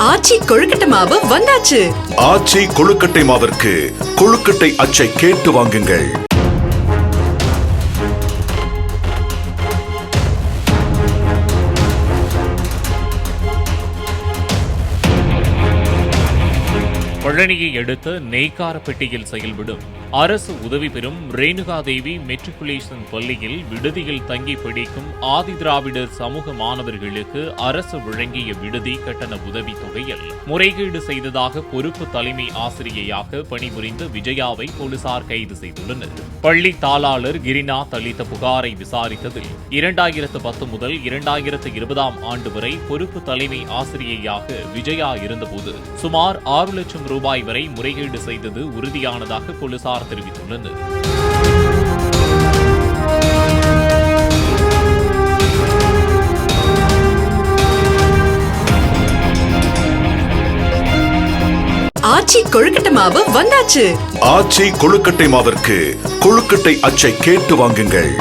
ஆச்சி கொழுக்கட்டை மாவு வந்தாச்சு. ஆச்சி கொழுக்கட்டை மாவிற்கு கொழுக்கட்டை அச்சை கேட்டு வாங்குங்கள். பழனியை அடுத்த நெய்க்காரப்பட்டியில் செயல்படும் அரசு உதவி பெறும் ரேணுகாதேவி மெட்ரிகுலேஷன் பள்ளியில் விடுதியில் தங்கி படிக்கும் ஆதிதிராவிடர் சமூக மாணவர்களுக்கு அரசு வழங்கிய விடுதி கட்டண உதவித் தொகையில் முறைகேடு செய்ததாக பொறுப்பு தலைமை ஆசிரியையாக பணிபுரிந்த விஜயாவை போலீசார் கைது செய்துள்ளனர். பள்ளி தாளாளர் கிரிநாத் அளித்த புகாரை விசாரித்ததில் 2010 முதல் 2020 ஆண்டு வரை பொறுப்பு தலைமை ஆசிரியையாக விஜயா இருந்தபோது சுமார் 6 லட்சம் ரூபாய் வரை முறைகேடு செய்தது உறுதியானதாக போலீசார் தெரிவித்துள்ளனர். ஆச்சி கொழுக்கட்டை மாவு வந்தாச்சு. ஆச்சி கொழுக்கட்டை மாவிற்கு கொழுக்கட்டை அச்சை கேட்டு வாங்குங்கள்.